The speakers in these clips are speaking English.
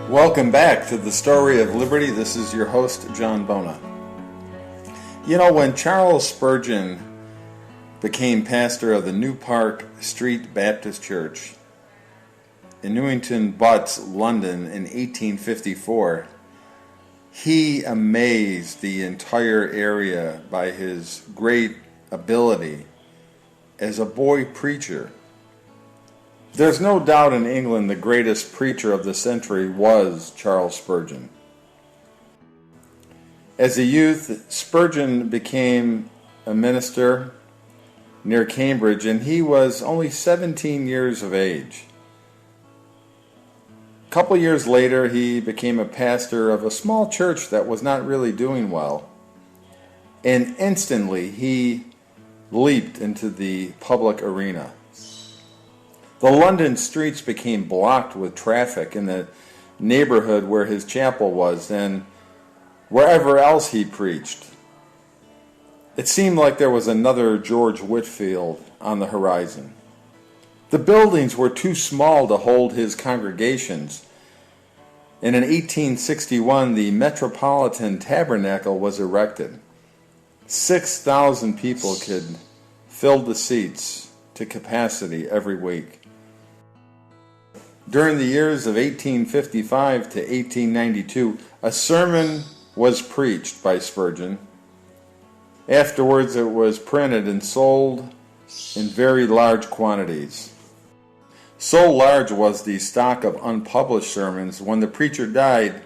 Welcome back to the Story of Liberty. This is your host, John Bona. You know, when Charles Spurgeon became pastor of the New Park Street Baptist Church in Newington Butts, London in 1854, he amazed the entire area by his great ability as a boy preacher. There's no doubt in England the greatest preacher of the century was Charles Spurgeon. As a youth, Spurgeon became a minister near Cambridge, and he was only 17 years of age. A couple years later, he became a pastor of a small church that was not really doing well, and instantly he leaped into the public arena. The London streets became blocked with traffic in the neighborhood where his chapel was and wherever else he preached. It seemed like there was another George Whitefield on the horizon. The buildings were too small to hold his congregations, and in 1861 the Metropolitan Tabernacle was erected. 6,000 people could fill the seats to capacity every week. During the years of 1855 to 1892, a sermon was preached by Spurgeon. Afterwards, it was printed and sold in very large quantities. So large was the stock of unpublished sermons when the preacher died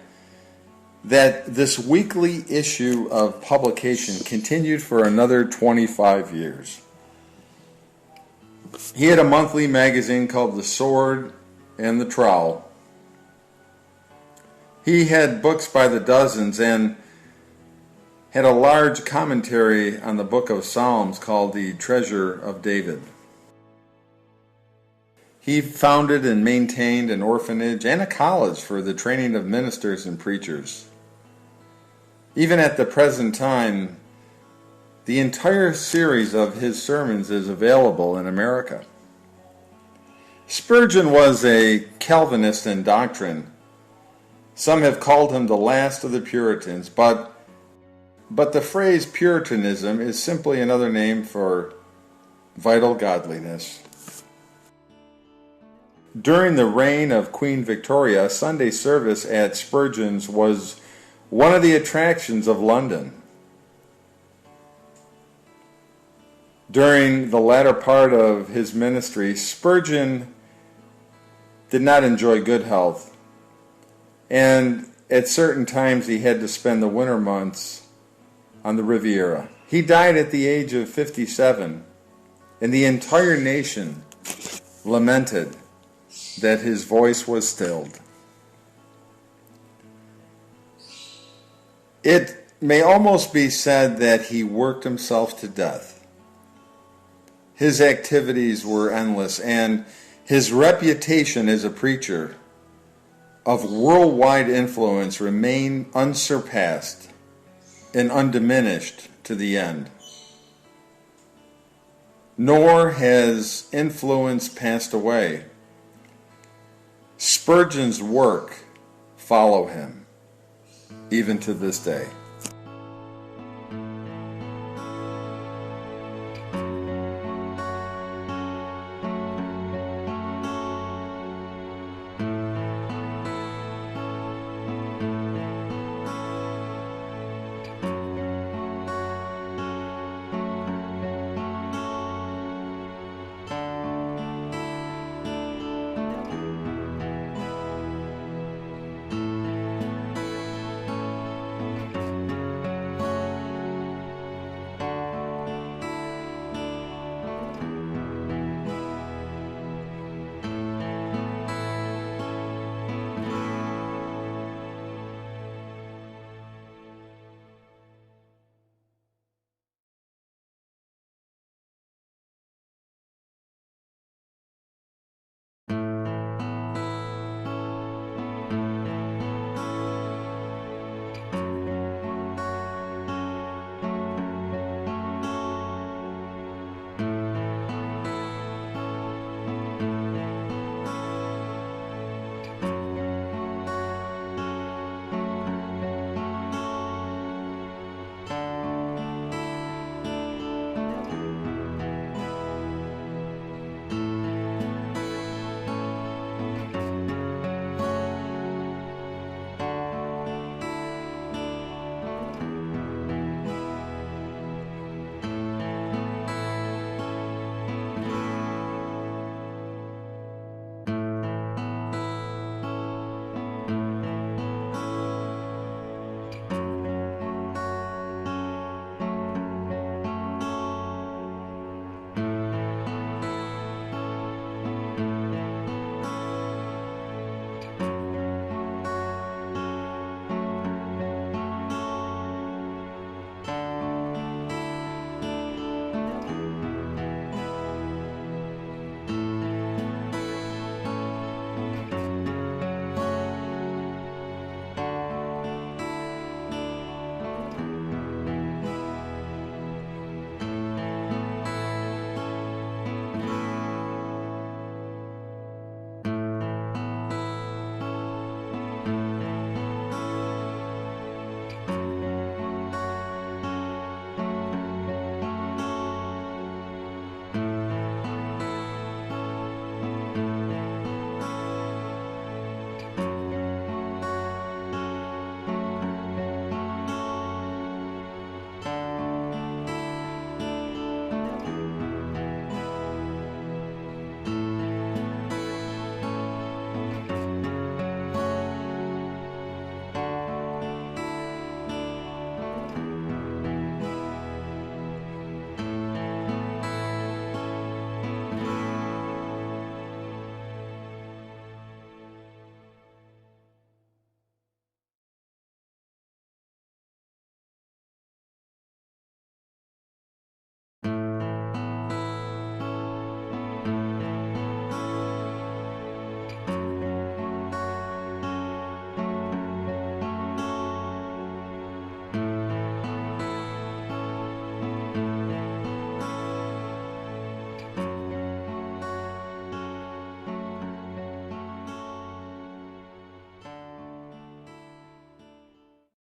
that this weekly issue of publication continued for another 25 years. He had a monthly magazine called The Sword and the Trowel. He had books by the dozens and had a large commentary on the book of Psalms called the Treasury of David. He founded and maintained an orphanage and a college for the training of ministers and preachers. Even at the present time, the entire series of his sermons is available in America. Spurgeon was a Calvinist in doctrine. Some have called him the last of the Puritans, but the phrase Puritanism is simply another name for vital godliness. During the reign of Queen Victoria, Sunday service at Spurgeon's was one of the attractions of London. During the latter part of his ministry, Spurgeon did not enjoy good health, and at certain times he had to spend the winter months on the Riviera. He died at the age of 57, and the entire nation lamented that his voice was stilled. It may almost be said that he worked himself to death. His activities were endless, and his reputation as a preacher of worldwide influence remained unsurpassed and undiminished to the end. Nor has influence passed away. Spurgeon's work follow him even to this day.